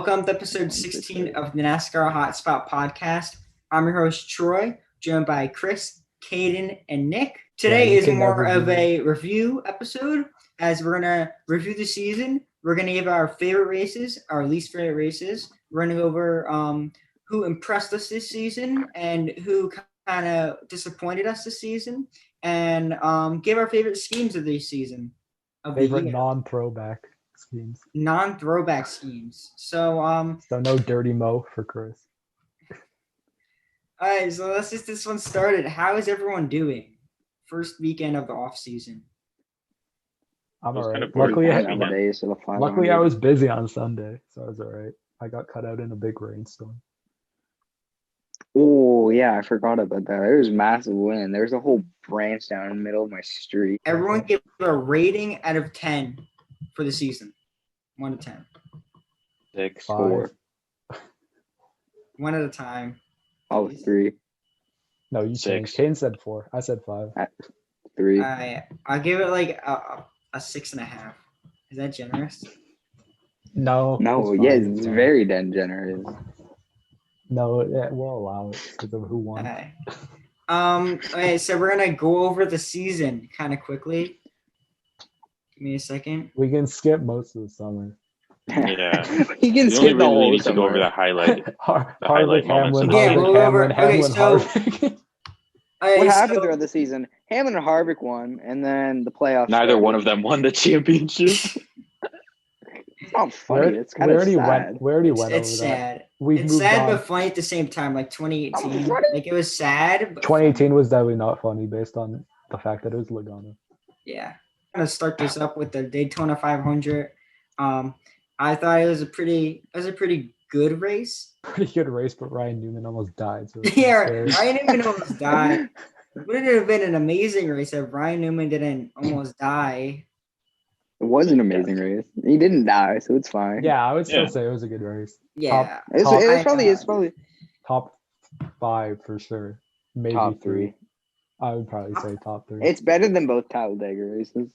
Welcome to episode 16 of the NASCAR Hotspot podcast. I'm your host, Troy, joined by Chris, Caden, and Nick. Today is more of a review episode as we're going to review the season. We're going to give our favorite races, our least favorite races. We're going to go over who impressed us this season and who kind of disappointed us this season, and give our favorite schemes of this season. Favorite non-throwback schemes. Non-throwback schemes. So no Dirty Mo for Chris. All right, so let's just this one started. How is everyone doing? First weekend of the off season. I'm all right. Luckily, I was busy on Sunday, so I was all right. I got cut out in a big rainstorm. Oh, yeah, I forgot about that. There was a massive wind. There's a whole branch down in the middle of my street. Everyone give a rating out of 10 for the season. 1 to 10. 6, 4. One at a time. Oh, 3. No, you changed. Kane said 4. I said 5. 3. I'll give it like a 6.5. Is that generous? No, it's very generous. No, we'll allow it because of who won. Okay, so we're gonna go over the season kind of quickly. Give me a second. We can skip most of the summer. Yeah, you can skip the whole need to go over the highlight. Harvick, Hamlin. Yeah, we'll go over. Okay, so Harvick. What happened throughout the season? Hamlin and Harvick won, and then the playoffs. Neither one of them won the championship. It's not funny. It's kind of sad. We already went over sad. that. It's sad but funny at the same time. Like 2018, like it was sad. But 2018 was definitely not funny based on the fact that it was Logano. Yeah, I'm gonna start this up with the Daytona 500. I thought it was a pretty good race. Pretty good race, but Ryan Newman almost died. So yeah, Ryan Newman almost died. Wouldn't it have been an amazing race if Ryan Newman didn't almost die? It was an amazing race. He didn't die, so it's fine. Yeah, I would still say it was a good race. Yeah, it's probably top 5 for sure. Maybe top 3. I would probably say top 3. It's better than both Talladega races.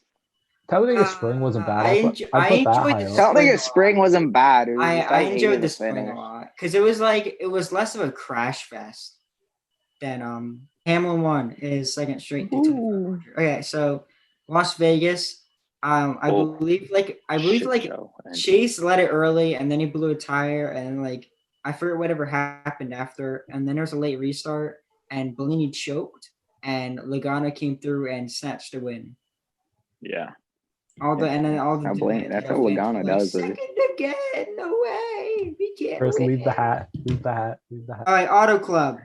Talladega Spring wasn't bad. I enjoyed the Talladega Spring wasn't bad. I enjoyed the Spring a lot because it was less of a crash fest than Hamlin won his second straight Daytona 500. Okay, so Las Vegas. I believe Chase led it early and then he blew a tire and I forget whatever happened after, and then there was a late restart and Bellini choked and Logano came through and snatched the win. Yeah. That's how Logano does it. Second again, no way. We can't. Chris, leave the hat. All right, Auto Club,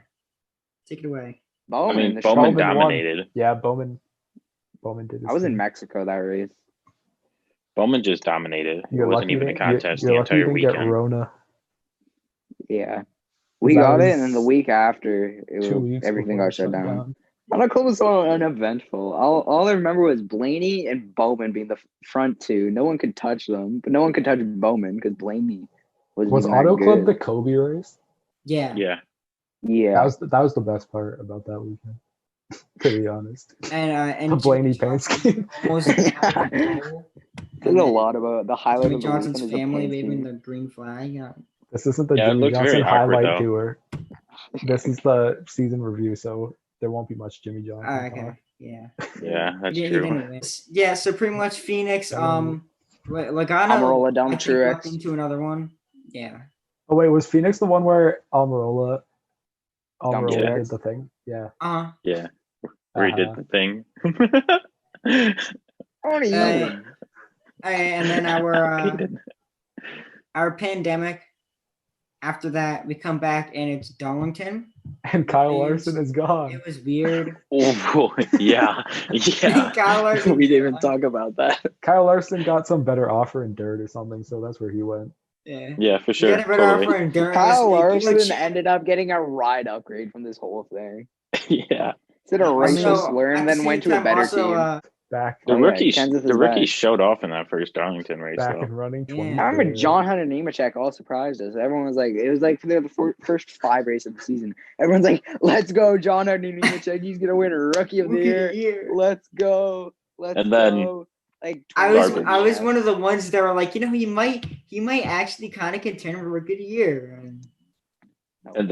take it away. Bowman dominated. Won. Yeah, Bowman did. I was in Mexico that race. Bowman just dominated. It wasn't even a contest the entire weekend. Get Rona. Yeah, we got it, and then the week after, everything got shut down. Auto Club was so uneventful. All I remember was Blaney and Bowman being the front two. No one could touch them, but no one could touch Bowman because Blaney was Auto Club the Kobe race. Yeah. That was the best part about that weekend. To be honest, and the Blaney paint scheme. There's a lot about the highlight Jimmy of the Johnson's family waving the green flag. Yeah. This isn't the Jimmy Johnson highlight tour. This is the season review, so there won't be much Jimmy Johnson. Okay. Yeah. Yeah, that's true. Anyways. Yeah, so pretty much Phoenix. Logano. Almirola down Truex into another one. Yeah. Oh wait, was Phoenix the one where Almirola did the thing? Yeah. Yeah. Where he did the thing. And then our pandemic. After that, we come back and it's Darlington. And Kyle Larson is gone. It was weird. Oh, yeah. Kyle Larson. We didn't even talk about that. Kyle Larson got some better offer in dirt or something, so that's where he went. Yeah, for sure. Totally. Kyle Larson ended up getting a ride upgrade from this whole thing. Yeah. Instead of racial slur and then went to a better team. The rookie showed off in that first Darlington race. Back and running. I remember John Hunter Nemechek all surprised us. Everyone was like, it was like for the first 5 races of the season. Everyone's like, let's go, John Hunter Nemechek. He's gonna win a Rookie of the Year. Let's go. Then like I was one of the ones that were like, he might actually kind of contend for a good year. And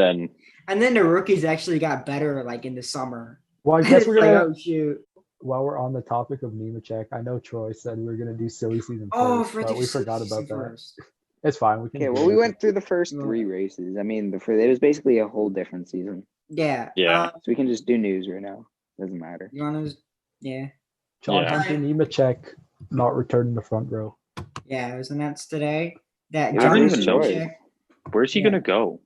then the rookies actually got better like in the summer. Well, I guess we're gonna. Oh, shoot. While we're on the topic of Nemechek, I know Troy said we were gonna do silly season first, but we forgot about that. It's fine. We can. Okay, well, we went through the first 3 races. I mean, it was basically a whole different season. Yeah. Yeah. So we can just do news right now. Doesn't matter. You want to? Yeah. John Hunter Nemechek not returning the front row. Yeah, it was announced today that John Nemechek. Where's he gonna go?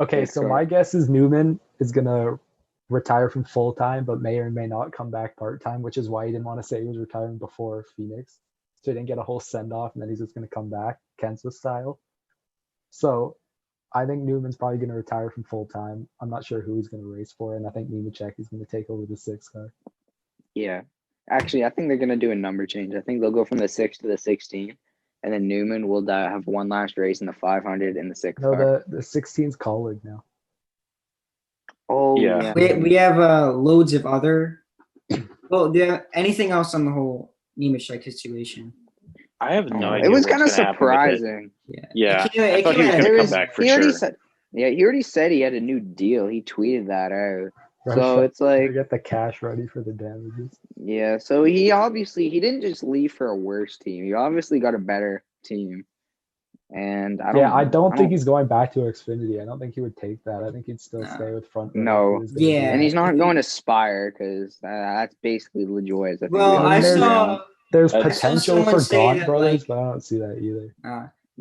Okay, so my guess is Newman is gonna retire from full time, but may or may not come back part time, which is why he didn't want to say he was retiring before Phoenix. So he didn't get a whole send off, and then he's just gonna come back, Kenseth style. So I think Newman's probably gonna retire from full time. I'm not sure who he's gonna race for, and I think Nemechek is gonna take over the 6 car. Yeah. Actually, I think they're gonna do a number change. I think they'll go from the 6 to the 16. And then Newman will have one last race in the 500 and the 6 car. No, the 16's Colleague now. Oh, yeah. We have loads of other. Well, do you have anything else on the whole Nemechek situation? I have no idea. It was kind of surprising. Yeah. I thought he was going to come back for sure. He already said he had a new deal. He tweeted that out. Right, so it's like get the cash ready for the damages. Yeah, so he didn't just leave for a worse team. He obviously got a better team. And I don't think he's going back to Xfinity. I don't think he would take that. I think he'd still stay with front. No, and he's not going to Spire because that's basically LaJoy. Well, I saw there's potential for Gaunt Brothers, but I don't see that either.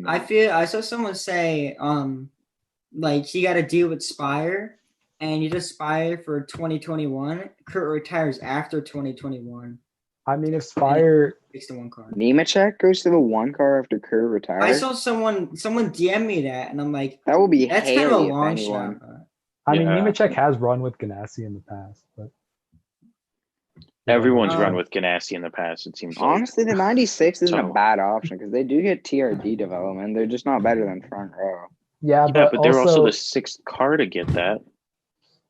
I saw someone say like he got a deal with Spire. And you just Spire for 2021. Kurt retires after 2021. I mean, if Spire takes the 1 car, Nemechek goes to the 1 car after Kurt retires. I saw someone DM me that, and I'm like, that would be that's kind of a long shot. I mean, Nemechek has run with Ganassi in the past, but everyone's run with Ganassi in the past. It seems. Honestly, the 96 isn't a bad option because they do get TRD development. They're just not better than front row. Yeah, but they're also the 6th car to get that.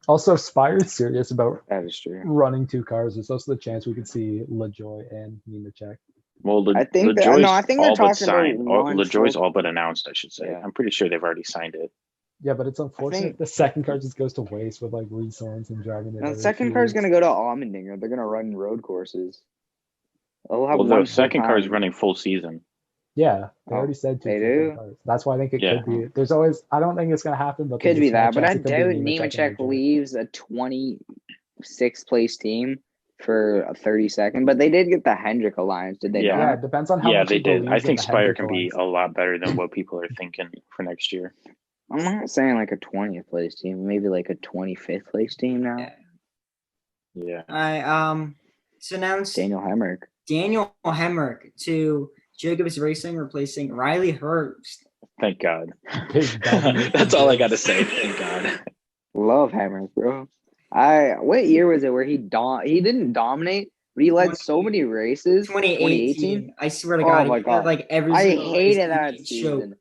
Also, Spire's serious about that is true. Running 2 cars. There's also the chance we could see LaJoy and Nemechek. Well, I think they're talking about LaJoy's all but announced, I should say. Yeah. I'm pretty sure they've already signed it. Yeah, but it's unfortunate the second car just goes to waste with like Resorns and driving it. The second car is going to go to Allmendinger. They're going to run road courses. The second car is running full season. Yeah, they already said 2 do. Cars. That's why I think it could be. There's always. I don't think it's going to happen, but could be that. But I doubt Nemechek leaves a 26th place team for a 32nd. But they did get the Hendrick Alliance, did they? Yeah, it depends on how. Yeah, they did. I think Spire can be a lot better than what people are thinking for next year. I'm not saying like a 20th place team, maybe like a 25th place team now. Yeah. So now it's Daniel Hemrick to Jacobs Racing replacing Riley Herbst. Thank God. That's all I got to say. Thank God. Love Hemrick, bro. What year was it where he didn't dominate, but he led so many races? 2018. I swear to God. Oh my God. Like every I hated that season.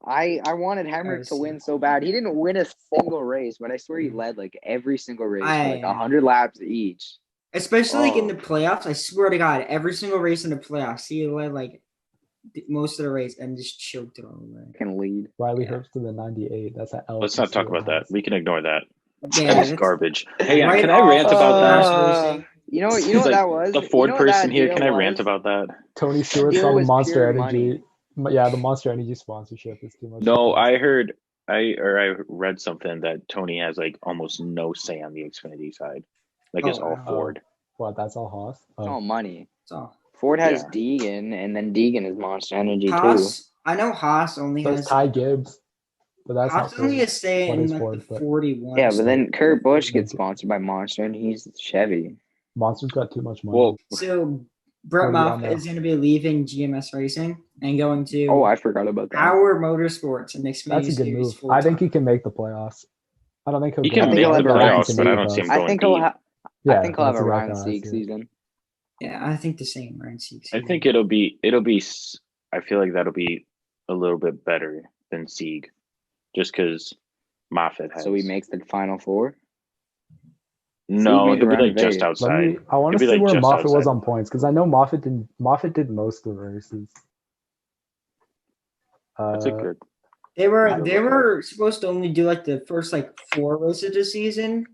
I wanted Hemrick to win so bad. He didn't win a single race, but I swear he led like every single race, like 100 laps each. Especially like in the playoffs. I swear to God, every single race in the playoffs, he led like most of the race and just choked it all away. Can lead. Riley Herbst to the 98. That's an L. Let's not talk about that. We can ignore that. Yeah, that's garbage. Hey, can I rant about that? You know what that was? The Ford person here, can I rant about that? Tony Stewart saw the Monster Energy. Yeah, the Monster Energy sponsorship is too much. No, I read something that Tony has like almost no say on the Xfinity side. Like it's all Ford. What? That's all Haas? It's all money. It's all. Ford has Deegan, and then Deegan is Monster Energy Haas, too. I know Haas only has Ty Gibbs, but that's Haas only has say in like Ford, 41. Yeah, but then Kurt Busch gets sponsored by Monster, and he's Chevy. Monster's got too much money. Well, so Brett Moffitt is going to be leaving GMS Racing and going to. Oh, I forgot about that. Our Motorsports and Xfinity. That's a good move. I think he can make the playoffs. I don't think he can make the playoffs, but I don't see him going deep. I think he'll have a Ryan Sieg season. Yeah, I think the same Ryan Sieg season. I think it'll be. I feel like that'll be a little bit better than Sieg, just because Moffitt has. So he makes the Final Four. No, Steve it'll be around like just Vegas. outside. I want to It'd be see like where just Moffitt was outside. on points because I know Moffitt did most of the races. That's a good. They were supposed to only do like the first like 4 races of the season,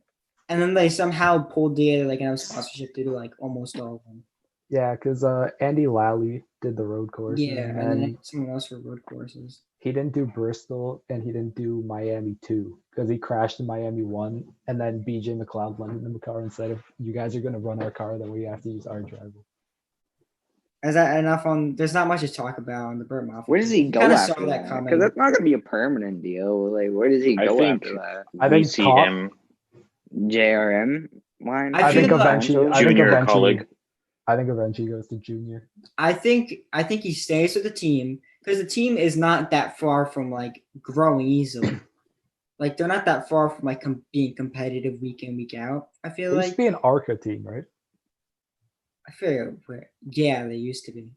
and then they somehow pulled together like enough sponsorship to do like almost all of them. Yeah, because Andy Lally did the road course. Yeah, and then someone else for road courses. He didn't do Bristol and he didn't do Miami 2 because he crashed in Miami 1, and then BJ McLeod lent him the car and said, if you guys are going to run our car, then we have to use our driver. Is that enough on? There's not much to talk about on the Burt Moffitt. Where does he go after that? Because that's not going to be a permanent deal. Like, where does he go after that? I think see him. JRM line. I think eventually. Junior colleague. I think eventually he goes to junior. I think he stays with the team because the team is not that far from like growing easily. Like they're not that far from like being competitive week in week out. I feel like used to be an ARCA team, right? I feel yeah, they used to be.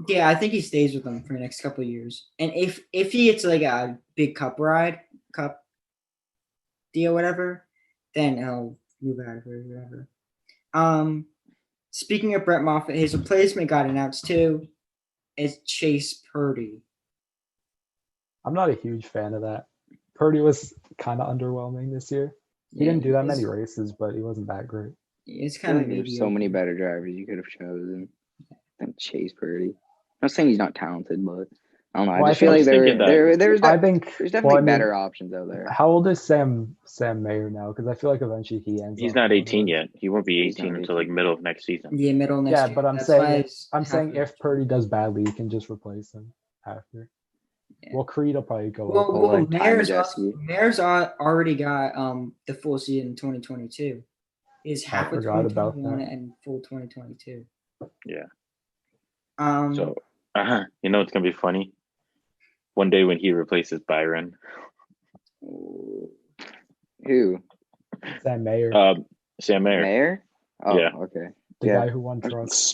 Yeah, I think he stays with them for the next couple of years. And if he gets like a big cup deal, whatever, then he'll move out of it or whatever. Speaking of Brett Moffitt, his replacement got announced too. It's Chase Purdy. I'm not a huge fan of that. Purdy was kind of underwhelming this year. He didn't do that many races, but he wasn't that great. It's kind of there's so many better drivers you could have chosen than Chase Purdy. I'm not saying he's not talented, but I don't know. I just feel like there's definitely better options out there. How old is Sam Mayer now? Because I feel like eventually he's not 18 yet. He won't be 18 until like middle of next season. Yeah, middle of next year. Yeah, but I'm saying if Purdy does badly, you can just replace him after. Yeah. Well, Creed will probably go up. Well, Mayer's already got the full season in 2022. Is half of 2021 and full 2022. Yeah. So, you know, it's gonna be funny. One day when he replaces Byron. Who? Sam Mayer. Sam Mayer. Mayer? Oh, yeah. Okay. The guy who won trucks.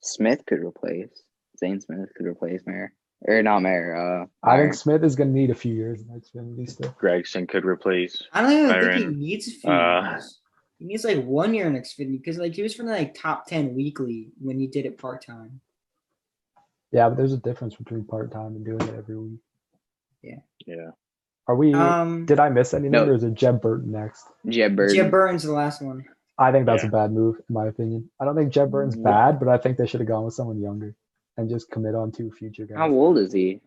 Smith could replace. Zane Smith could replace Mayer. Or not Mayer. I think Smith is going to need a few years in Xfinity still. Gregson could replace. I don't even think he needs a few years. He needs like 1 year in Xfinity because like he was from like top 10 weekly when he did it part time. Yeah, but there's a difference between part time and doing it every week. Yeah. Yeah. Are we? Did I miss any number? Or is it Jeb Burton next? Jeb Burton's the last one. I think that's a bad move, in my opinion. I don't think Jeb Burton's bad, but I think they should have gone with someone younger and just commit on 2 future guys. How old is he?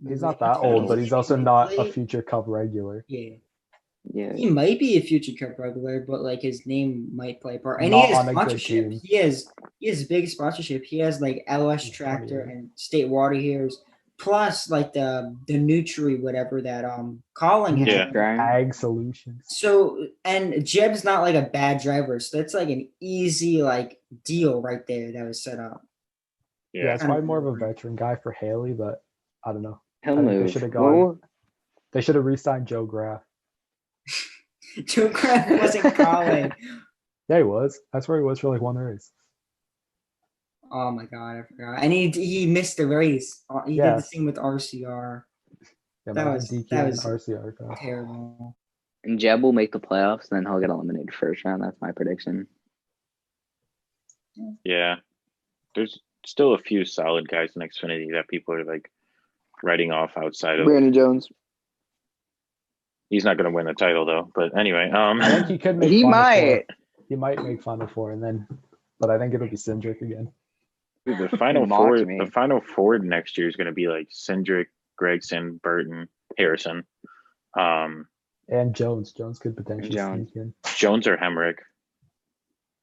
He's not that old, but he's also not a future Cup regular. Yeah. Yeah. He might be a future Cup regular, but like his name might play a part. And he has sponsorship. He has big sponsorship. He has like LS Tractor and State Water Heaters, plus like the Nutri whatever that Colin has. Ag Solutions. So and Jeb's not like a bad driver, so that's like an easy like deal right there that was set up. Yeah, it's probably more of a veteran guy for Haley, but I don't know. He'll move. They should have gone. They should have re-signed Joe Graf. Joe Graf wasn't Colin. Yeah, he was. That's where he was for like 1 race. Oh my god, I forgot. And he missed the race. He did the same with RCR. Yeah, that was RCR terrible. And Jeb will make the playoffs, then he'll get eliminated first round. That's my prediction. Yeah, there's still a few solid guys in Xfinity that people are like writing off outside of Brandon Jones. He's not going to win the title though. But anyway, I think he could make. He might. He might make Final Four, and then, but I think it'll be Cindric again. Dude, the Final Four next year is going to be like Cindric, Gregson, Burton, Harrison, and Jones. Jones could potentially sneak in. Jones or Hemrick.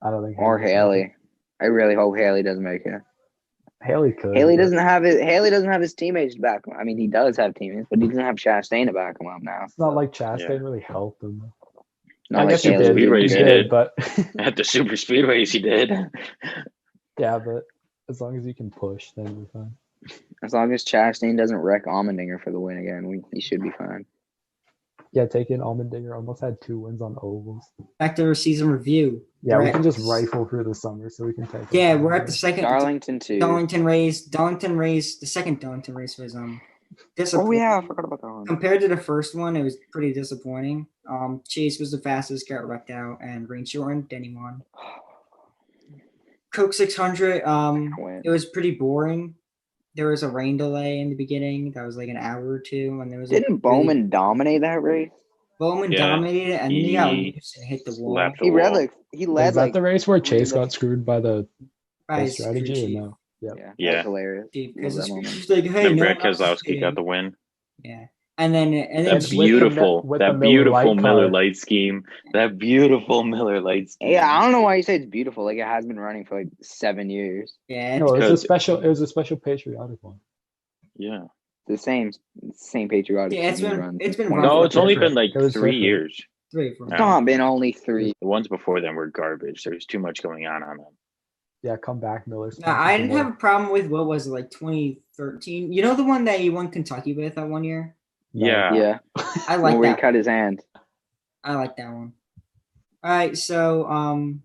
I don't think. Or Haley. I really hope Haley doesn't make it. Haley could. Haley doesn't have his teammates to back him. I mean, he does have teammates, but he doesn't have Chastain to back him up now. It's not like Chastain really helped him. I guess he did. Speedways he did, but at the super speedways he did. Yeah, but as long as you can push, then we're fine. As long as Chastain doesn't wreck Allmendinger for the win again, he should be fine. Yeah, taking Allmendinger almost had 2 wins on ovals. Back to our season review. Yeah, we can just rifle through the summer so we can take. Yeah, we're at the second Darlington 2. Darlington race. The second Darlington race was Oh yeah, I forgot about that one. Compared to the first one, it was pretty disappointing. Chase was the fastest, got wrecked out, and rain shortened. Denny won. Coke 600. It was pretty boring. There was a rain delay in the beginning. That was like an hour or two, and there was. Didn't Bowman dominate that race? Bowman dominated, and then he got loose and hit the wall. He led Is that the race where Chase got screwed by the strategy or no? Yeah. That was hilarious. Because the like, hey, then Brad Keselowski got the win. Yeah. And then that beautiful Miller Lite scheme. That beautiful Miller Lite scheme. Yeah, I don't know why you say it's beautiful. Like it has been running for like 7 years. Yeah. No, it was a special patriotic one. Yeah. The same patriotic. Yeah, it's been no, it's only been like 3 years. It's not been only 3. The ones before them were garbage. There's too much going on them. Yeah, come back, Miller. No, I didn't have a problem with what was it, like 2013. You know the one that he won Kentucky with that 1 year? Yeah. I like that. Where he cut his hand. I like that one. All right, so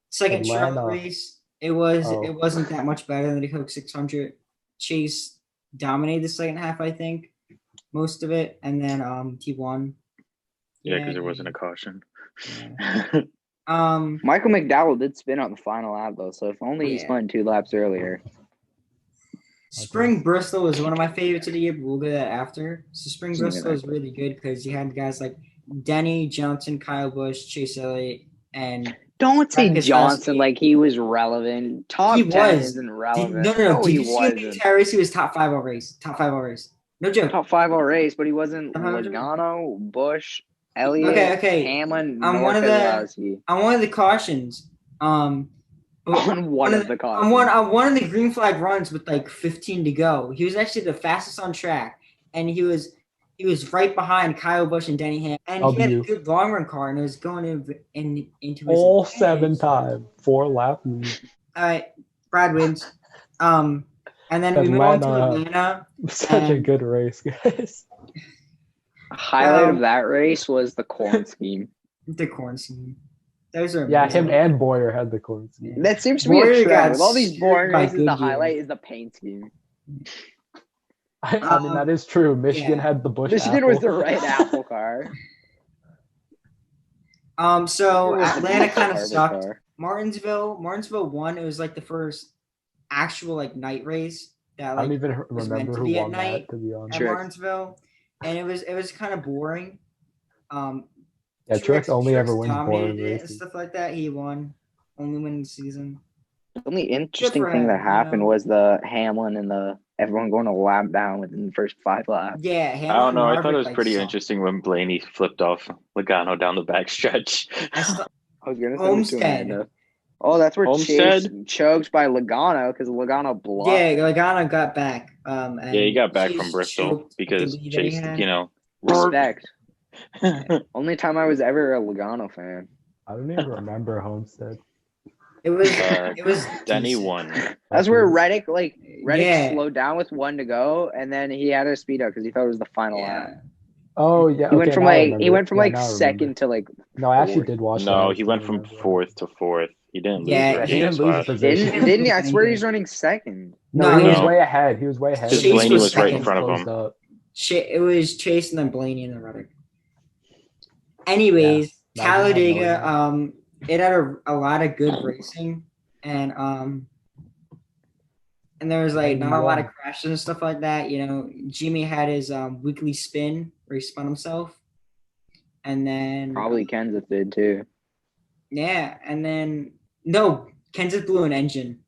second Charlotte race, it wasn't that much better than the Coke 600. Chase dominated the second half, I think, most of it, and then he won. Yeah, because there wasn't a caution. Yeah. Michael McDowell did spin on the final lap though, so if only he spun 2 laps earlier. Spring Bristol was one of my favorites of the year, but we'll get that after. So Spring Bristol is really good because you had guys like Denny Johnson, Kyle Busch, Chase Elliott, and don't say Johnson like he was relevant. Top 10 isn't relevant. No. Did you see the entire race? He was top 5 all race. No joke. Top 5 all race, but he wasn't Logano, Busch, Elliott, Hamlin. I'm one of the cautions. On one of the green flag runs with like 15 to go. He was actually the fastest on track, and he was right behind Kyle Busch and Denny Hamlin. And he had a good long run car, and it was going into his all 7 times, 4 laps. All right, Brad wins. And then we move on to Atlanta. Such a good race, guys. Highlight of that race was the corn scheme. The corn scheme. Those are him and Boyer had the corn scheme. That seems to be a trend. With all these boring races, the highlight is the paint scheme. I mean, that is true. Michigan had the Busch. Michigan was the right apple car. So Atlanta kind of sucked. Martinsville won. It was like the first actual like night race that like I don't even remember who won that, to be honest. At Martinsville, and it was kind of boring. Yeah, Truex only ever wins boring races and stuff like that. He won, only win the season. The only interesting thing that happened was the Hamlin and everyone going a lap down within the first 5 laps. Yeah, Hamlin. I don't know. I thought it was pretty interesting when Blaney flipped off Logano down the backstretch. I was gonna say Homestead. Oh, that's where Chase choked by Logano because Logano blocked. Yeah, Logano got back. He got back from Bristol because Chase, respect. Only time I was ever a Logano fan. I don't even remember Homestead. It was Denny won. That's where Reddick slowed down with 1 to go, and then he had a speed up because he thought it was the final lap. Oh yeah, he went from second to like. No, I actually did watch. No, he went from 4th to 4th. He didn't lose. Yeah, he didn't lose position. Didn't he? I swear he's running second. No, he was way ahead. He was way ahead. Blaney was right in front of him. It was Chase and then Blaney and then Reddick. Anyways, Talladega, it had a lot of good racing, and there was like not a lot of crashes and stuff like that. You know, Jimmy had his weekly spin where he spun himself, and then probably Kenseth did too. Yeah, and then no, Kenseth blew an engine.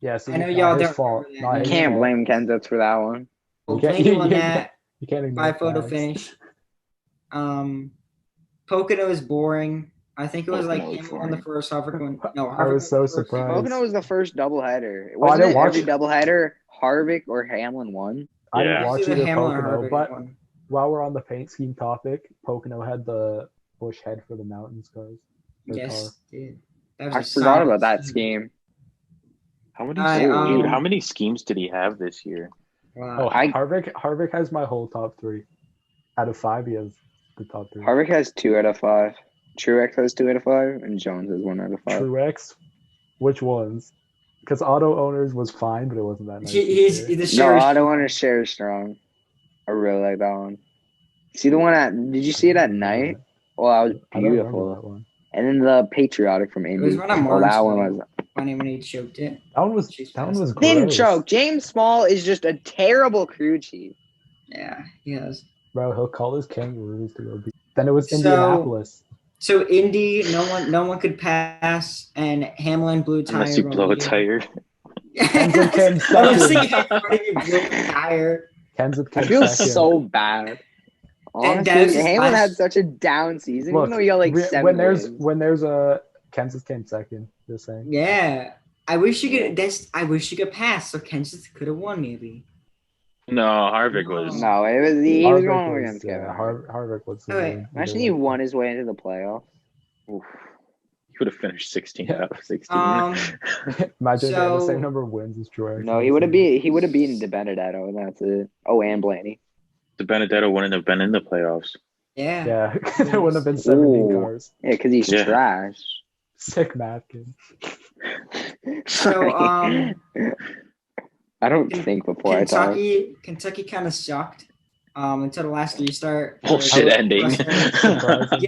Yeah, so I know y'all don't. You can't blame Kenseth for that one. Blaney won that by photo finish. Pocono is boring. I think it was like him on the first Harvick. No, I was so surprised. Pocono was the first doubleheader. Wasn't it every doubleheader Harvick or Hamlin won? I didn't watch either Pocono, but while we're on the paint scheme topic, Pocono had the Busch head for the Mountains cars. Yes, dude. I forgot about that scheme. How many schemes did he have this year? Wow. Harvick has my whole top 3. Out of 5, he has the top 3. Harvick has 2 out of 5. Truex has 2 out of 5, and Jones has 1 out of 5. Truex? Which ones? Because auto owners was fine, but it wasn't that nice. He's the No, share. auto owner share is strong. He's the No, share. auto owner share is strong. I really like that one. See the one did you see it at night? Well, that was I don't remember that beautiful. one. And then the patriotic from It Indy. was one of Oh, that one Martin's was. funny when he choked it. That one was Didn't gross. choke. James Small is just a terrible crew chief. Yeah, he has. Bro, he'll call his kangaroos to go beat. Then it was So- Indianapolis. So Indy, no one could pass, and Hamlin blew a tire. Unless you blow a tire. Kenseth came I was second. thinking how funny you blew a tire. Kenseth I came feel second. so bad. And Honestly, that was his Hamlin last- had such a down season, Look, even though he got like re- 7 when wins. there's a Kenseth came second. Just saying. Yeah, I wish you could pass, so Kansas could have won maybe. No, Harvick was. No, he was Harvick going was, against Kevin. Harvick was. the Okay. lead. Imagine he won his way into the playoffs. Oof. He would have finished 16 Yeah. out of 16. Imagine he had the So- same number of wins as Truex. No, he would have beaten De Benedetto, and that's it. Oh, and Blaney. The Benedetto wouldn't have been in the playoffs. Yeah. Yeah, there wouldn't have been 17 Ooh. cars. Yeah, because he's Yeah. trash. Sick Matkin. So I don't think before I talk. Kentucky kind of sucked until the last restart. Bullshit ending.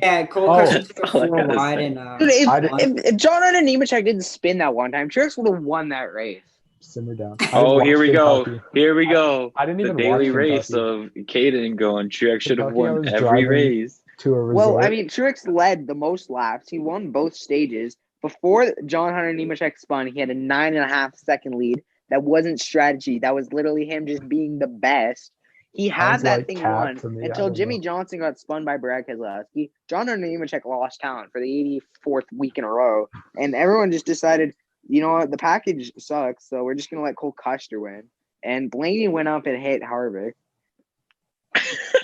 Yeah, Cole Oh. Custer took a That's all I 4 gotta wide say. and Dude, won. if John Hunter Nemechek didn't spin that one time, Truex would have won that race. Simmer down. I didn't Oh, watch here we go. Kentucky. Here we go. I didn't The even daily watch race Kentucky. of Caden going. Truex should have Kentucky, I won was every driving- race. To a resort. Well, I mean, Truex led the most laps. He won both stages. Before John Hunter Nemechek spun, he had a 9.5 second lead. That wasn't strategy. That was literally him just being the best. He had Sounds that like thing cap won to me, I until don't Jimmy know. Johnson got spun by Brad Keselowski. John Hunter Nemechek lost talent for the 84th week in a row. And everyone just decided, you know what, the package sucks, so we're just going to let Cole Custer win. And Blaney went up and hit Harvick.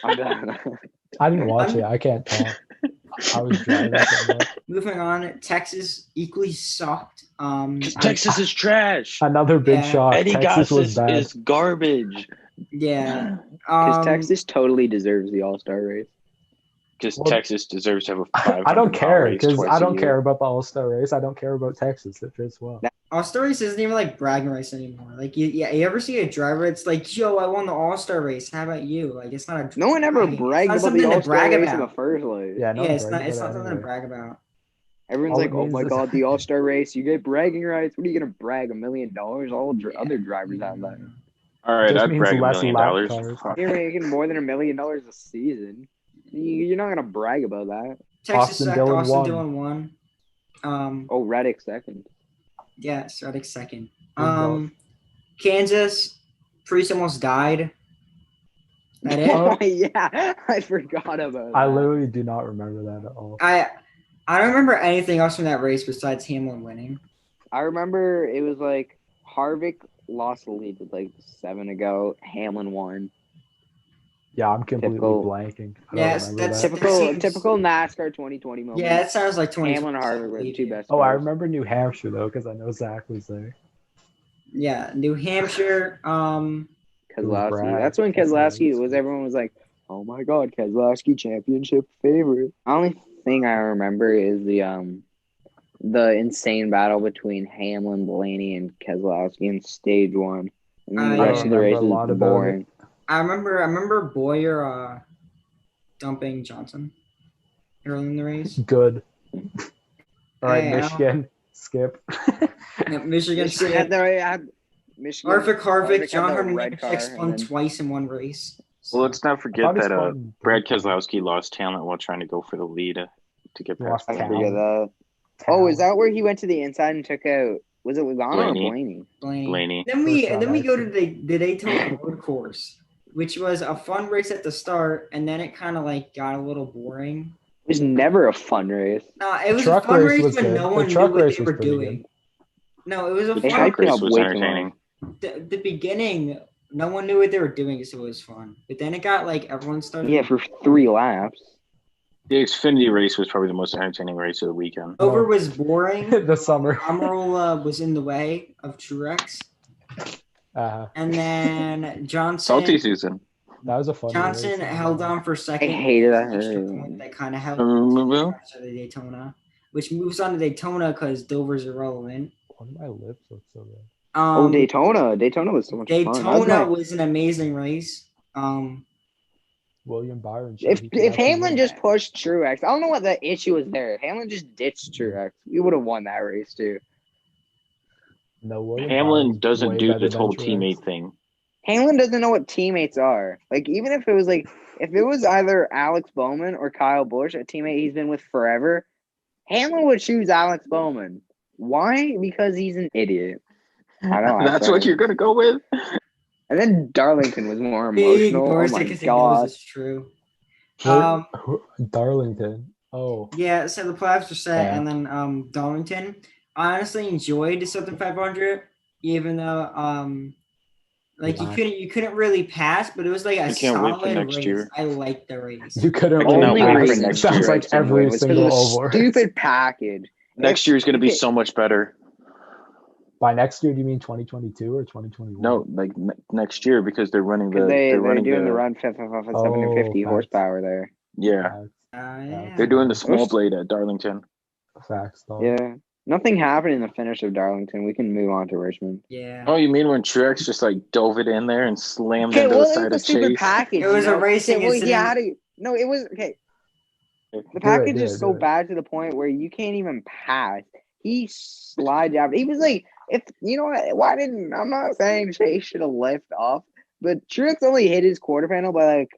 I'm done. I didn't watch it. I can't talk. I was driving. So much. Moving on, Texas equally sucked. Texas is trash. Another big Yeah. shock. Eddie Texas was Gossett bad. is garbage. Yeah. Because Texas totally deserves the All-Star race. Because Well, Texas deserves to have a 500 I don't care race because twice I a don't year. care about the All-Star race. I don't care about Texas. It fits well. All-Star race isn't even like bragging race anymore. Like you ever see a driver? It's like, yo, I won the All-Star race. How about you? Like it's not a. No one ever bragging. bragged It's not about the something to All-Star brag race in the about. first place. Yeah, no Yeah, one it's not. bragged It's about not that something to anyway. brag about. Everyone's All like, it "Oh means my is- god, the All-Star race! You get bragging rights. What are you gonna brag? $1 million? All other drivers have that. All right, Just I'd means brag $1 less million. lap cars. Fuck. You're making more than $1 million a season. You're not gonna brag about that. Texas Austin sucked. Dillon Austin won. Dillon won. Oh, Reddick second. Yeah, Reddick second. Good Kansas, Priest almost died. That it? Oh. Yeah, I forgot about that. I literally do not remember that at all. I don't remember anything else from that race besides Hamlin winning. I remember it was like Harvick lost the lead with like 7 ago. Hamlin won. Yeah, I'm completely Typical- blanking. I don't Yes, remember that's that. seems- Typical NASCAR 2020 moment. Yeah, it sounds like 20. Hamlin and Harvick were the two best. Oh, I cars. remember New Hampshire though, because I know Zach was there. Yeah, New Hampshire. Keselowski. Brad. That's when Keselowski Keselowski. was. Everyone was like, "Oh my God, Keselowski championship favorite." The only thing I remember is the insane battle between Hamlin, Blaney, and Keselowski in stage 1, and then the I rest of the race remember a lot was about boring. I remember Boyer dumping Johnson early in the race. Good. All right, Hey, Michigan. Skip. Yeah, Michigan. Michigan had Michigan. Harvick, had John the Hunter red car, Nemechek and spun then- twice in one race. Well, let's not I forget thought he that spun- Brad Keselowski lost talent while trying to go for the lead to get past Lost I Blaney. forget talent. that. Oh, is that where he went to the inside and took out? Was it Logano or Blaney. Blaney? Blaney. Blaney. Then we go to accident. the Daytona Road Course, which was a fun race at the start, and then it kind of like got a little boring. It was never a fun race. No, it was a truck fun race race, was but good. no The one knew truck what race they was were pretty doing. No, it was a The They fun hyped truck it race up was way too entertaining. the beginning, no one knew what they were doing, so it was fun. But then it got like everyone started. Yeah, for 3 laps. The Xfinity race was probably the most entertaining race of the weekend. Over was boring. the summer. Amarola was in the way of Truex, and then Johnson. Salty season. That was a fun Johnson race. held on for second. I hated that Extra race. point that kind of helped Remember? to the Daytona, which moves on to Daytona because Dover's irrelevant. Why do my lips look so red? Daytona. Daytona was so much fun. Daytona was an amazing race. William Byron. If Hamlin just pushed Truex, I don't know what the issue was there. If Hamlin just ditched Truex, we would have won that race too. No, William Hamlin Byron's doesn't way do better this than whole Truex. teammate thing. Hamlin doesn't know what teammates are. Like, even if it was either Alex Bowman or Kyle Busch, a teammate he's been with forever, Hamlin would choose Alex Bowman. Why? Because he's an idiot. I don't know. That's what you're gonna go with. And then Darlington was more He emotional. ignores Oh it my because he knows it's true. Darlington. Oh. Yeah, so the playoffs are set, and then Darlington. I honestly enjoyed the Southern 500, even though you couldn't really pass, but it was like a solid next race. year. I liked the race. You couldn't Only really reason pass. It sounds like every single over. Stupid package. Next year is going to be so much better. By next year, do you mean 2022 or 2021? No, like next year because they're running the. They're doing the run 750 horsepower there. Yeah. Yeah. They're doing the small blade at Darlington. Facts, dog. Yeah. Nothing happened in the finish of Darlington. We can move on to Richmond. Yeah. Oh, you mean when Truex just like dove it in there and slammed into the side of Chase? Package, it was a racing incident. It was okay. The package is so bad to the point where you can't even pass. He slid out. He was like, if you know what, I'm not saying Chase should have left off, but Truex only hit his quarter panel by like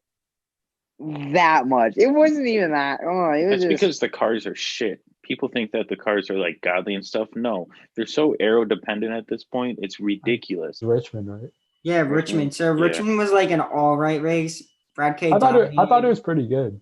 that much. It wasn't even that. It's because the cars are shit. People think that the cars are like godly and stuff. No, they're so aero dependent at this point. It's ridiculous. Richmond, right? Yeah, Richmond. So Richmond was like an all right race. Brad K. I thought it was pretty good.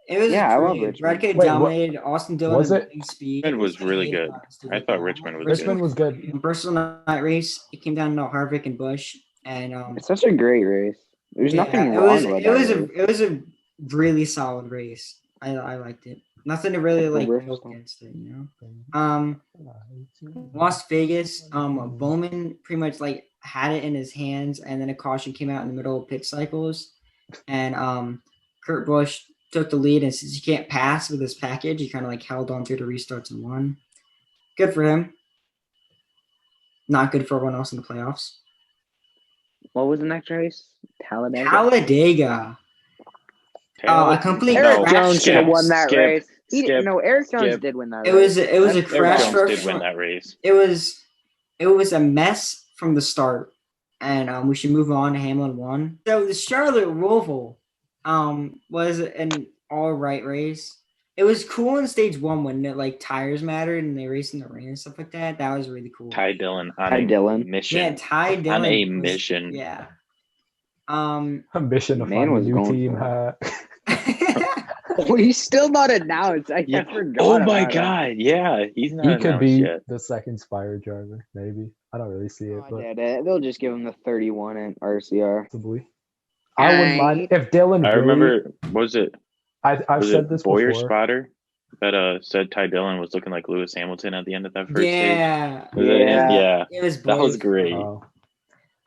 It was. Yeah, I love Richmond. Brad K. dominated. Austin Dillon was it? Speed. Richmond was really good. I thought Richmond was Richmond good. was good. In Bristol night race, it came down to Harvick and Busch, and it's such a great race. There's nothing wrong with it. It was a really solid race. I liked it. Nothing to really go against it, you know. Las Vegas, Bowman pretty much like had it in his hands, and then a caution came out in the middle of pit cycles, and Kurt Busch took the lead, and since he can't pass with his package, he kind of like held on to the restarts and won. Good for him. Not good for everyone else in the playoffs. What was the next race? Talladega. A complete Eric Jones should have won that race. Eric Jones did win that race. It was a crash. Eric Jones did win that race. It was a mess from the start, and we should move on to Hamlin 1. So the Charlotte Roval was an all right race. It was cool in stage 1 when like tires mattered and they raced in the rain and stuff like that. That was really cool. Ty Dillon on a mission. Yeah, Ty Dillon on a mission. Yeah. A mission to find a new team. Well, he's still not announced. I forgot. Oh my god! Yeah, he's not. He could be yet. the second Spire driver, maybe. I don't really see it, but they'll just give him the 31 at RCR. Possibly. I wouldn't mind if Dylan. I remember. Was it? I've said this Boyer before. Spotter that said Ty Dillon was looking like Lewis Hamilton at the end of that first stage. Yeah. It was that was great. Well,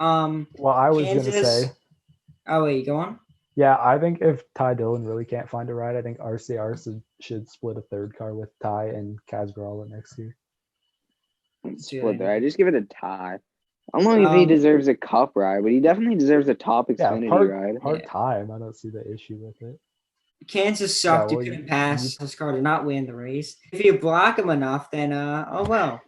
I was Kansas, gonna say. Oh wait, go on. Yeah, I think if Ty Dillon really can't find a ride, I think RCR should split a third car with Ty and Kaz Gralla next year. Split there. I just give it a tie. I don't know if he deserves a cup ride, but he definitely deserves a top Xfinity ride. Part time. I don't see the issue with it. Kansas sucked. You couldn't pass his car to not win the race. If you block him enough, then oh well.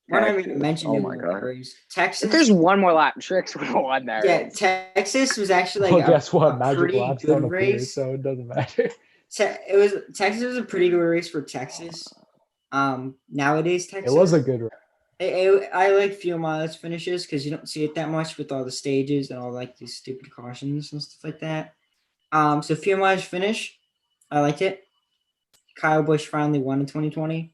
We're not even mentioning race. Texas. If there's one more lap, Trix would have won that race. Texas was actually like guess what? Magic pretty laps good don't appear, race. so it doesn't matter. Texas was a pretty good race for Texas. Nowadays Texas. It was a good race. I like fuel mileage finishes because you don't see it that much with all the stages and all like these stupid cautions and stuff like that. So fuel mileage finish, I liked it. Kyle Busch finally won in 2020.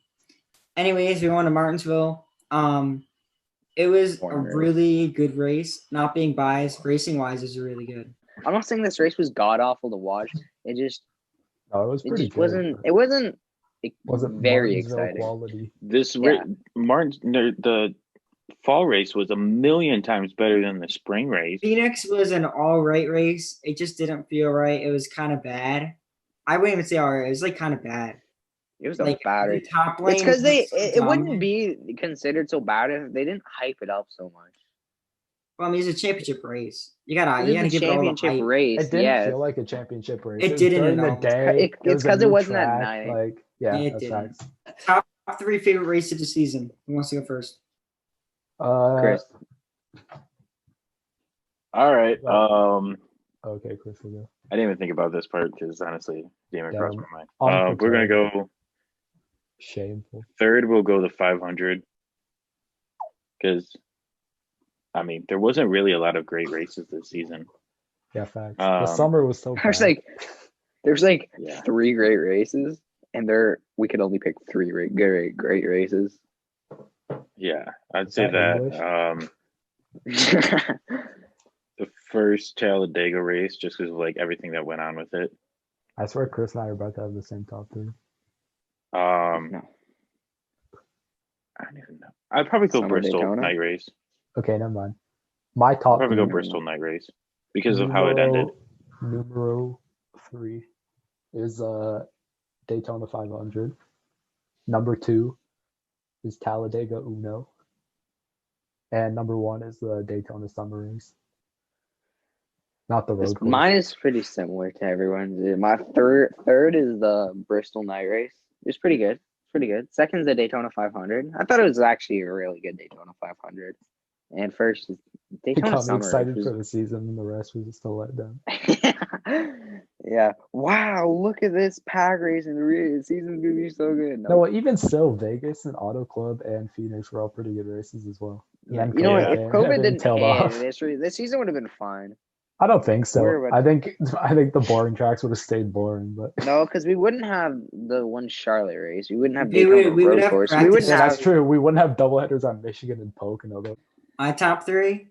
Anyways, we won to Martinsville. It was a really good race. Not being biased, racing wise, is really good. I'm not saying this race was god awful to watch. It was pretty good. It wasn't very Martinsville exciting. Quality. The fall race was a million times better than the spring race. Phoenix was an all right race. It just didn't feel right. It was kind of bad. I wouldn't even say all right. It was like kind of bad. It was a bad race. Top lane. It's because it wouldn't be considered so bad if they didn't hype it up so much. Well, I mean, it's a championship race. You gotta give it all the hype. Race. It didn't feel like a championship race. It didn't during the day. It's because it wasn't at night. Like, yeah, it that's facts. Top 3 favorite races of the season. Who wants to go first? Chris. All right. Okay, Chris will go. I didn't even think about this part because honestly, it didn't even cross my mind. We're gonna go. Shameful. Third, we'll go the 500 because, I mean, there wasn't really a lot of great races this season. Yeah, facts. The summer was so bad. There's 3 great races, and we could only pick 3 great races. Yeah, I'd say that. The first Talladega race, just because of everything that went on with it. I swear, Chris and I are about to have the same top 3. No. I don't even know. I'd probably go Bristol night race. Okay, never mind. My top. I'd probably go Bristol night race because of how it ended. Numero 3 is Daytona 500. Number 2 is Talladega Uno, and number 1 is the Daytona Summer Race. Not the road course. Mine is pretty similar to everyone's. My third is the Bristol night race. It's pretty good. Second is the Daytona 500. I thought it was actually a really good Daytona 500. And first is Daytona Summer. I'm excited for the season, and the rest was just a letdown. Yeah. Wow, look at this pack race, and the season's gonna be so good. No, even still, Vegas and Auto Club and Phoenix were all pretty good races as well. Yeah. You know what? If COVID didn't hit, this season would have been fine. I don't think so. I think the boring tracks would have stayed boring, but no, because we wouldn't have the one Charlotte race. We wouldn't have Daytona road course. That's true. We wouldn't have doubleheaders on Michigan and Pocono though. My top 3.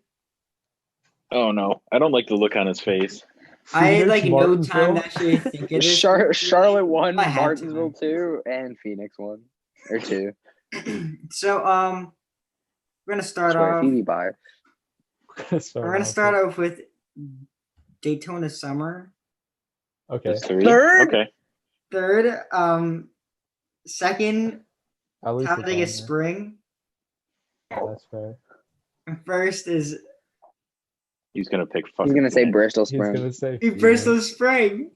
Oh no, I don't like the look on his face. I had no time to actually think of this. Charlotte 1, Martinsville 2, and Phoenix 1 or 2. So we're gonna start off. We're gonna start off with Daytona Summer. Okay. Third. Okay. Third. Second. Talladega Spring. Oh, that's fair. And first is. He's gonna pick. He's gonna say Bristol Spring. He's gonna say Bristol Spring.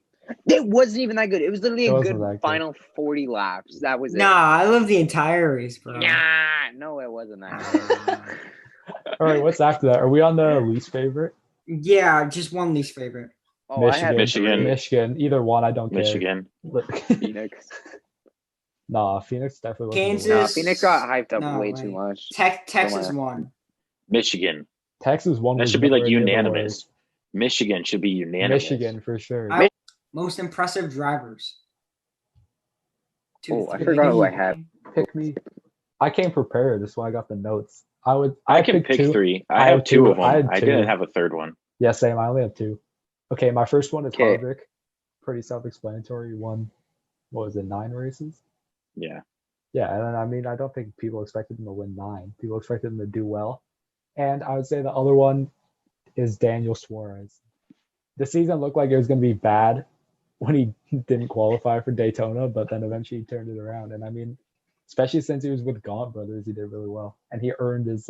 It wasn't even that good. It was literally a good final 40 laps. That was it. Nah, I love the entire race, bro. Nah, no, it wasn't that. All right, what's after that? Are we on the least favorite? Yeah, just one least favorite. Oh, Michigan. Either one, I don't care. Michigan. Phoenix. Nah, Phoenix definitely. Kansas. Nah, Phoenix got hyped up way too much. Texas won. Michigan. Texas won. That should be unanimous. Michigan should be unanimous. Michigan for sure. Most impressive drivers. I forgot who I had. Pick me. I came prepared. That's why I got the notes. I can pick 3. I have 2 of them. I didn't have a third one. Yeah, same. I only have 2. Okay, my first one is Harvick. Pretty self-explanatory. Won, 9 races? Yeah. Yeah, and I don't think people expected him to win 9. People expected him to do well. And I would say the other one is Daniel Suarez. The season looked like it was going to be bad when he didn't qualify for Daytona, but then eventually he turned it around. And especially since he was with Gaunt Brothers, he did really well. And he earned his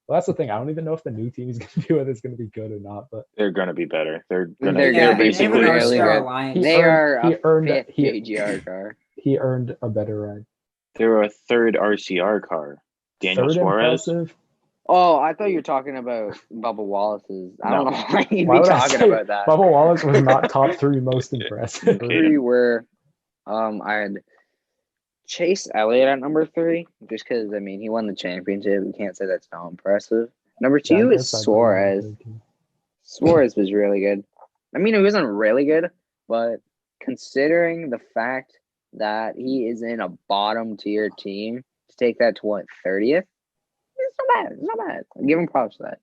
well, that's the thing. I don't even know if the new team he's going to be with is going to be good or not, but they're going to be better. They're basically really good. They are a 5th KGR car. He earned a better ride. They're a 3rd RCR car. Daniel Suarez. Impressive. Oh, I thought you were talking about Bubba Wallace's. I don't know why you'd be talking about that. Bubba Wallace was not top 3 most impressive. 3 were, I had Chase Elliott at number 3, just because, he won the championship. We can't say that's not impressive. Number 2 is Suarez. Suarez was really good. He wasn't really good, but considering the fact that he is in a bottom-tier team, to take that to, 30th? It's not bad. I give him props for that.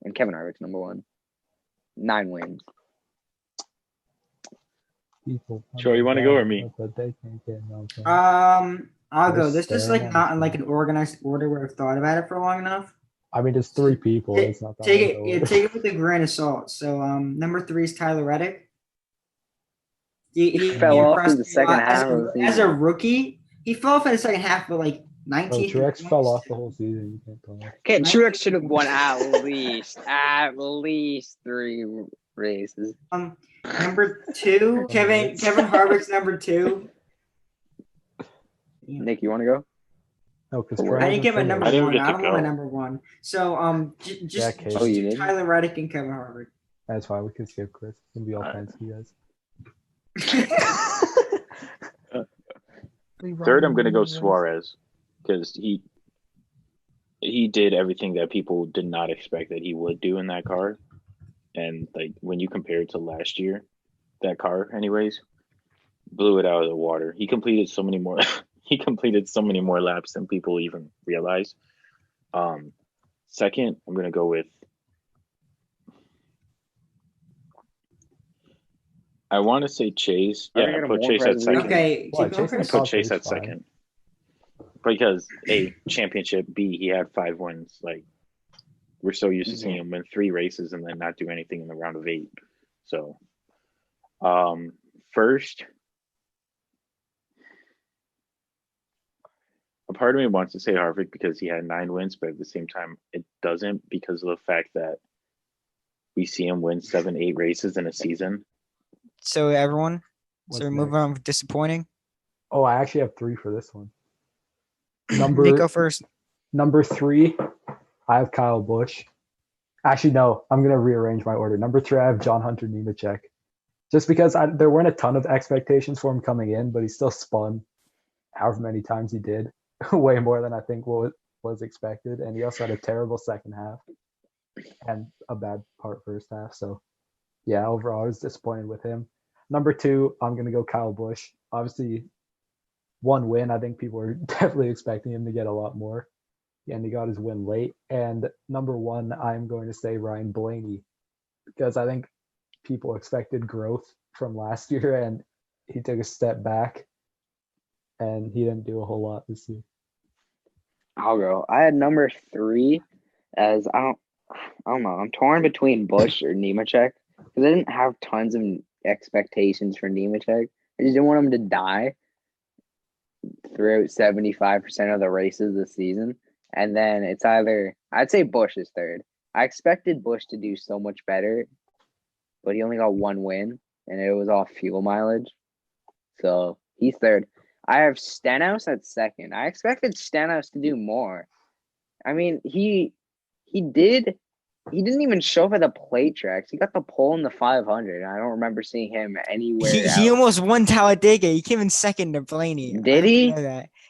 And Kevin Harvick's number 1. 9 wins. Sure, you want to go or me? I'll go. This is not in an organized order where I've thought about it for long enough. There's 3 people. It's not that take it with a grain of salt. So number 3 is Tyler Reddick. He fell off in the second half of the season. As a rookie, he fell off in the second half, but like 19. Truex fell off the whole season. You can't tell me. Okay, Truex should have won at least 3 races. Number 2, Kevin Harvick's number 2. Nick, you want to go? No, because I didn't get my number 1. I don't want my number 1. So just Tyler Reddick and Kevin Harvick. That's fine. We can skip Chris. It's gonna be all fancy, guys. Third, I'm gonna go Suarez because he did everything that people did not expect that he would do in that car, and like when you compare it to last year, that car, anyways, blew it out of the water. He completed so many more. He completed so many more laps than people even realize. Second, I'm gonna go with. I want to say Chase. Yeah, put Chase at second. Okay, put Chase at second. Because A, championship, B, he had 5 wins. Like, we're so used to seeing him win 3 races and then not do anything in the round of 8. So, first, a part of me wants to say Harvick because he had 9 wins, but at the same time, it doesn't because of the fact that we see him win 7, 8 races in a season. So everyone, moving on with disappointing. Oh, I actually have 3 for this one. Nick, go first. Number 3, I have Kyle Busch. Actually, no, I'm gonna rearrange my order. Number 3, I have John Hunter Nemechek. Just because there weren't a ton of expectations for him coming in, but he still spun however many times he did, way more than I think what was expected. And he also had a terrible second half and a bad first half. So yeah, overall, I was disappointed with him. Number 2, I'm going to go Kyle Busch. Obviously, 1 win. I think people were definitely expecting him to get a lot more. And he got his win late. And number 1, I'm going to say Ryan Blaney. Because I think people expected growth from last year, and he took a step back. And he didn't do a whole lot this year. I'll go. I had number 3 as, I don't know. I'm torn between Busch or Nemechek. Because I didn't have tons of expectations for Nemechek. I just didn't want him to die throughout 75% of the races this season. And then it's either, I'd say Busch is 3rd. I expected Busch to do so much better, but he only got 1 win, and it was all fuel mileage. So he's 3rd. I have Stenhouse at 2nd. I expected Stenhouse to do more. I mean, he didn't even show up at the plate tracks. He got the pole in the 500. I don't remember seeing him anywhere. He almost won Talladega. He came in 2nd to Blaney. Did he?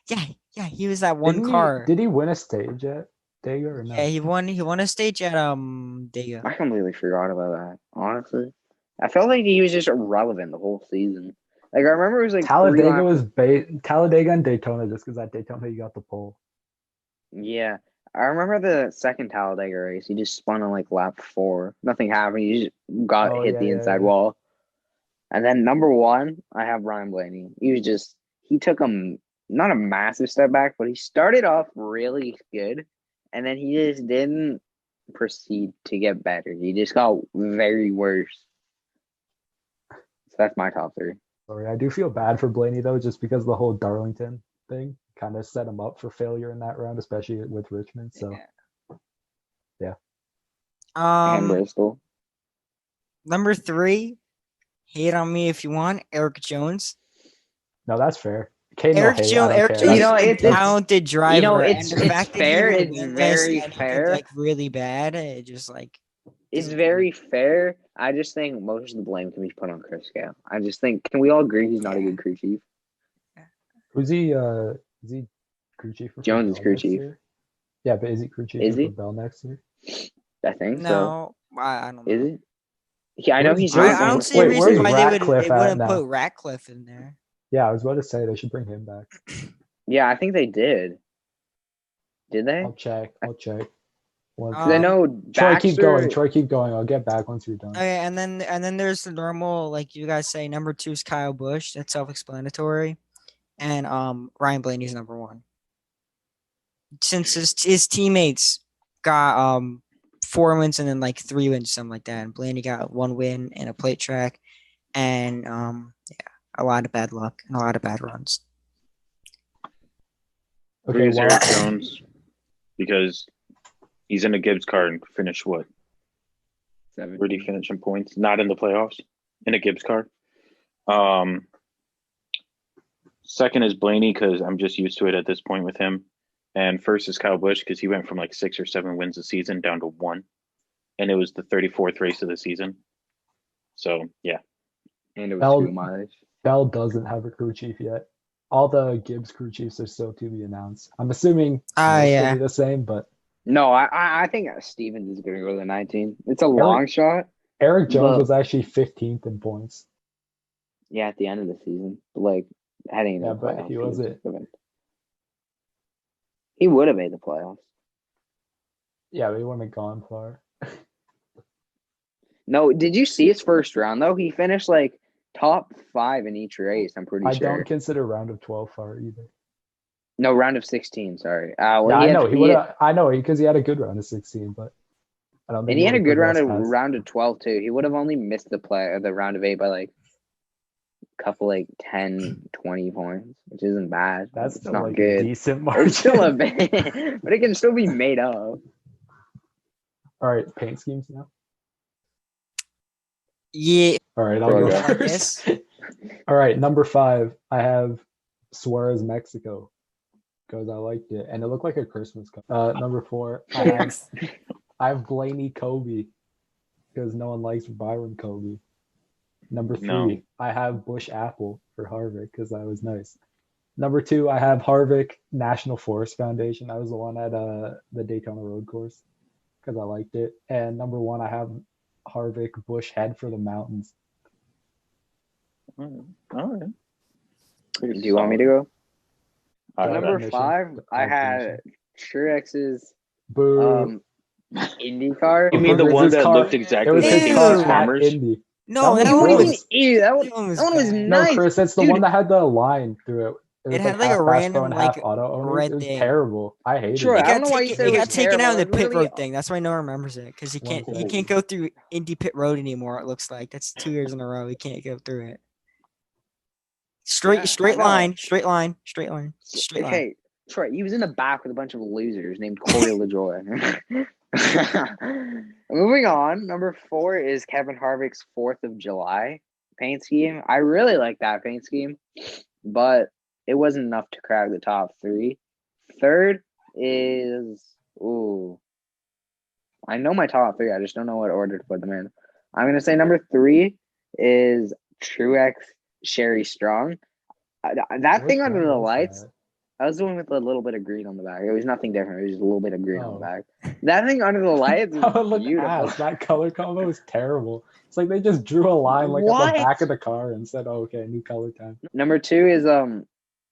Yeah, he was that one car. Did he win a stage at Dega or no? Yeah, he won a stage at Dega. I completely forgot about that, honestly. I felt like he was just irrelevant the whole season. Like, I remember it was like Talladega and Daytona, just because at Daytona he got the pole. Yeah. I remember the second Talladega race. He just spun on like lap 4. Nothing happened. He just hit the inside wall. And then number 1, I have Ryan Blaney. He took not a massive step back, but he started off really good. And then he just didn't proceed to get better. He just got very worse. So that's my top 3. Sorry, I do feel bad for Blaney though, just because of the whole Darlington thing kind of set him up for failure in that round, especially with Richmond. So, yeah. And Bristol. Number 3, hate on me if you want, Eric Jones. No, that's fair. Eric Jones, it's a talented driver. It's fair. It's very fair. Like really bad. It just like. It's very fair. I just think most of the blame can be put on Chris Gale. I just think, can we all agree he's not a good crew chief? Who's he? Is he crew chief? Jones is crew chief. Yeah, but is he crew chief for Bell next year? I think so. No, I don't know. Is it? Yeah, I know he's. I don't see a reason why they wouldn't put Ratcliffe in there. Yeah, I was about to say they should bring him back. Yeah, I think they did. Did they? I'll check. I know Troy, keep going. I'll get back once you're done. Okay, and then there's the normal, like you guys say, number 2 is Kyle Busch. That's self-explanatory. And Ryan Blaney's number 1. Since his teammates got 4 wins and then like 3 wins, something like that. And Blaney got 1 win and a plate track. And a lot of bad luck and a lot of bad runs. Three is Eric Jones because he's in a Gibbs car and finished what? 7. Where did he finish in points? Not in the playoffs. In a Gibbs car. Second is Blaney because I'm just used to it at this point with him. And first is Kyle Busch because he went from like 6 or 7 wins a season down to 1. And it was the 34th race of the season. So, yeah. And it was 2 miles. Bell doesn't have a crew chief yet. All the Gibbs crew chiefs are still to be announced. I'm assuming yeah. be the same, but no, I think Stevens is going to go to the 19. It's a long shot. Eric Jones was actually 15th in points. Yeah, at the end of the season, like heading into the playoffs. But he wasn't. He would have made the playoffs. Yeah, but he wouldn't have gone far. No, did you see his first round though? He finished like top 5 in each race. I'm pretty sure. I don't consider round of 12 far either. No, round of 16. Sorry. Well, yeah, I know he would. I know because he had a good round of 16, but I don't think. And he had a good round of 12 too. He would have only missed the round of 8 by like a couple, like 10, 20 points, which isn't bad. That's still not like good. A decent margin. It's still a bit, but it can still be made up. All right, paint schemes now. Yeah. All right, I'll go first. All right, number 5. I have Suarez, Mexico, because I liked it, and it looked like a Christmas card. Number 4, I have Blaney, Kobe, because no one likes Byron Kobe. Number 3, I have Busch Apple for Harvick because that was nice. Number 2, I have Harvick National Forest Foundation. That was the one at the Daytona Road Course because I liked it. And number 1, I have Harvick Busch Head for the Mountains. All right. Do you want me to go? Number 5, I had Truex's Boo. IndyCar. You mean the one that looked exactly like his car at Farmers? Indy. No, that one one was was nice. No, Chris, it's the one that had the line through it. It had like a random half auto owner. red It was thing. terrible. I hated Sure, it. I don't know why you said it it got was taken out of the terrible. pit road thing. That's why no one remembers it because you can't go through Indy pit road anymore. It looks like that's 2 years in a row. You can't go through it. Straight line. Okay, Troy, he was in the back with a bunch of losers named Corey LaJoy. Moving on, number 4 is Kevin Harvick's 4th of July paint scheme. I really like that paint scheme, but it wasn't enough to crack the top 3. Third is I know my top 3. I just don't know what order to put them in. I'm gonna say number 3 is Truex Sherry Strong. That thing under the lights. I was the one with a little bit of green on the back. It was nothing different. It was just a little bit of green on the back. That thing under the lights is beautiful. That color combo is terrible. It's like they just drew a line like at the back of the car and said, "Oh, okay, new color time." Number 2 is the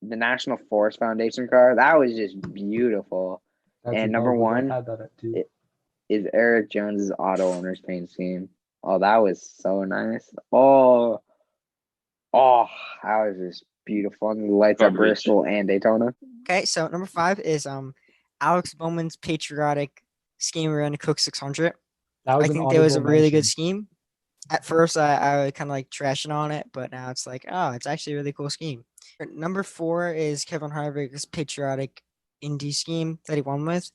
National Forest Foundation car. That was just beautiful. And number 1 is Eric Jones's Auto Owners paint scheme. Oh, that was so nice. Oh, that was just beautiful. And the lights at Bristol and Daytona. Okay, so number 5 is Alex Bowman's patriotic scheme around the Coke 600. I think that was a really good scheme. At first, I was kind of like trashing on it, but now it's like, oh, it's actually a really cool scheme. Number 4 is Kevin Harvick's patriotic Indy scheme that he won with.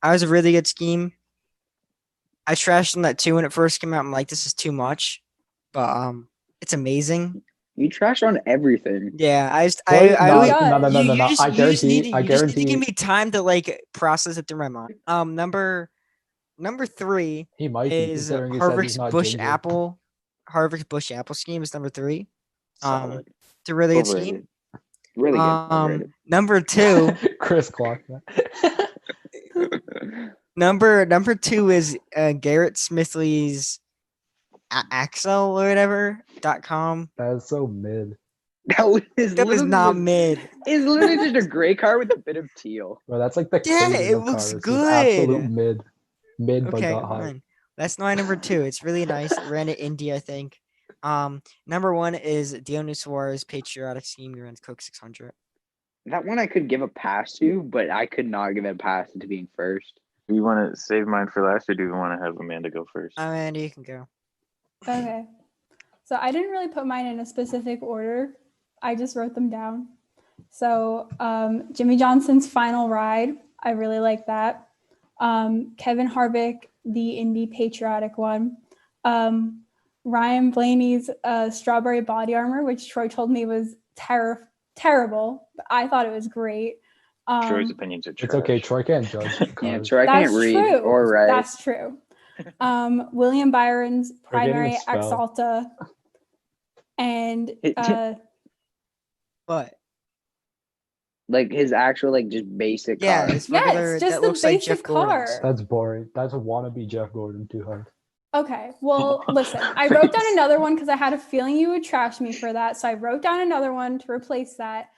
That was a really good scheme. I trashed on that too when it first came out. I'm like, this is too much, but it's amazing. You trash on everything. Yeah, I guarantee. You just need to give me time to like process it through my mind. Number 3 is Harvick's Busch Apple. Harvick's Busch Apple scheme is number 3. It's a really good scheme. Really good. Number 2. Chris clocked that. Number 2 is Garrett Smithley's Axel or whatever.com. That is so mid. That was not mid. It's literally just a gray car with a bit of teal. Bro, that's like the it looks good. Absolute mid, but okay, got high. That's my number 2. It's really nice. Ran at Indy, I think. Number 1 is Daniel Suarez patriotic scheme. He runs Coke 600. That one I could give a pass to, but I could not give it a pass to being first. Do you want to save mine for last, or do you want to have Amanda go first? Amanda, you can go. Okay. So I didn't really put mine in a specific order. I just wrote them down. So Jimmy Johnson's Final Ride, I really like that. Kevin Harvick, the Indy Patriotic one. Ryan Blaney's Strawberry Body Armor, which Troy told me was terrible. But I thought it was great. Troy's opinions are trash. It's okay. Troy can't judge. Yeah, Troy can't read or write. That's true. William Byron's Primary Exalta. And What? Like his actual, like, just basic car. Yeah, it's regular. It's just that the looks like basic Jeff car. Gordon's. That's boring. That's a wannabe Jeff Gordon too hard. Okay, well, listen, I wrote down another one because I had a feeling you would trash me for that. So I wrote down another one to replace that.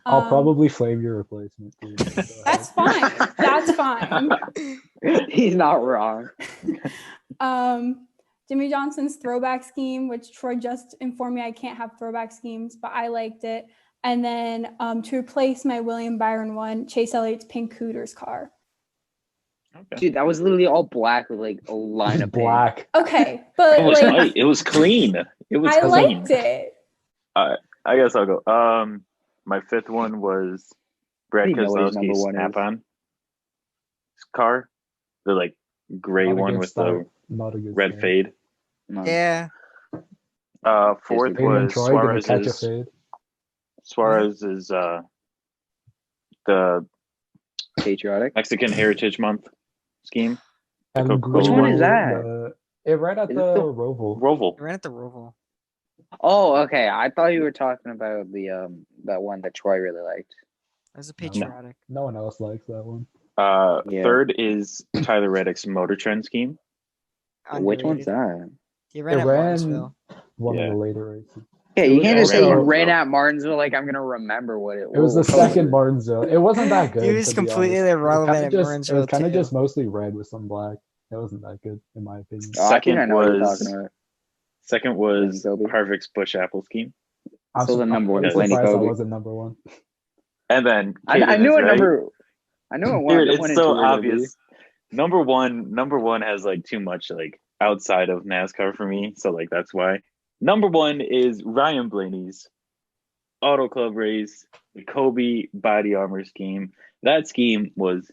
I'll probably flame your replacement too. That's fine. That's fine. He's not wrong. Jimmy Johnson's throwback scheme, which Troy just informed me I can't have throwback schemes, but I liked it. And then to replace my William Byron one, Chase Elliott's pink Hooters car. Okay. Dude, that was literally all black with like a line of black. Okay, but It was like light. It was clean. It was I clean. liked it. I guess I'll go. My fifth one was Brad You know what his number Keselowski's one is. Snap-on car, the like gray Not a one good with start. the Not a good red start. fade. No. Yeah. Fourth Peyton and was Troy gonna catch a fade. Suarez's the Patriotic. Mexican Heritage Month scheme. And Coca-Cola Which one is that? It right at Is the it the- Roval. Roval. I ran at the Roval. Oh, okay. I thought you were talking about the that one that Troy really liked. That's a patriotic. No one else likes that one. Yeah. Third is Tyler Reddick's Motor Trend scheme. Which one's Underrated. that? He ran It at ran Martinsville. one Yeah. of the later races. Yeah, It you was can't just say you also- ran at Martinsville like I'm gonna remember what it was. It was the second Martinsville. It wasn't that good. He was to be completely honest. irrelevant It at was Martinsville, kind of too. just mostly red with some black. It wasn't that good in my opinion. Oh, I think I Second know what you're was- talking about. Second was Kobe. Harvick's Bush Apple scheme. I'm Still the number one, surprised Blaney I Kobe. wasn't number one. And then I Kaden knew is what right. number. I knew what Dude, one it's and two so were gonna be. obvious. Number one has like too much like outside of NASCAR for me, so like that's why. Number one is Ryan Blaney's Auto Club race, the Kobe body armor scheme. That scheme was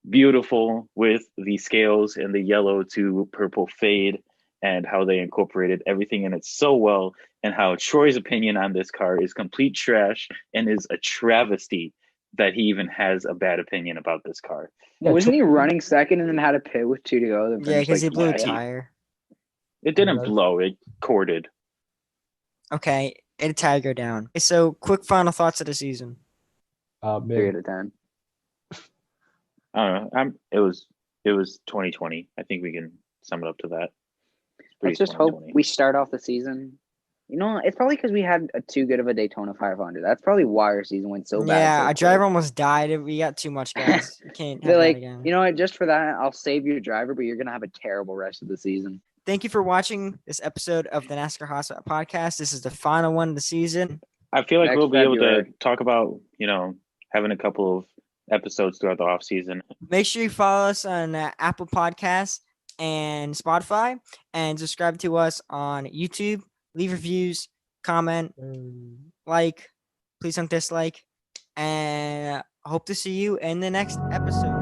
beautiful with the scales and the yellow to purple fade and how they incorporated everything in it so well, and how Troy's opinion on this car is complete trash and is a travesty that he even has a bad opinion about this car. Yeah, Wasn't he running second and then had a pit with 2 to go? then Yeah, finished, because he like, blew a 20th? tire. It didn't that's- blow, it corded. Okay, it a tire go down. Okay, so quick final thoughts of the season. 3 Mid. out of 10. I don't know. It was 2020. I think we can sum it up to that. It's pretty Let's just hope 2020. we start off the season. You know, it's probably because we had too good of a Daytona 500. That's probably why our season went so bad. Yeah, so our quick. driver almost died. We got too much gas. We can't have They're that like, again. you know what? Just for that, I'll save your driver, but you're gonna have a terrible rest of the season. Thank you for watching this episode of the NASCAR Hotspot podcast. This is the final one of the season. I feel like Next we'll be able to February. talk about, having a couple of episodes throughout the off season. Make sure you follow us on Apple Podcasts and Spotify, and subscribe to us on YouTube. Leave reviews, comment, like, please don't dislike, and hope to see you in the next episode.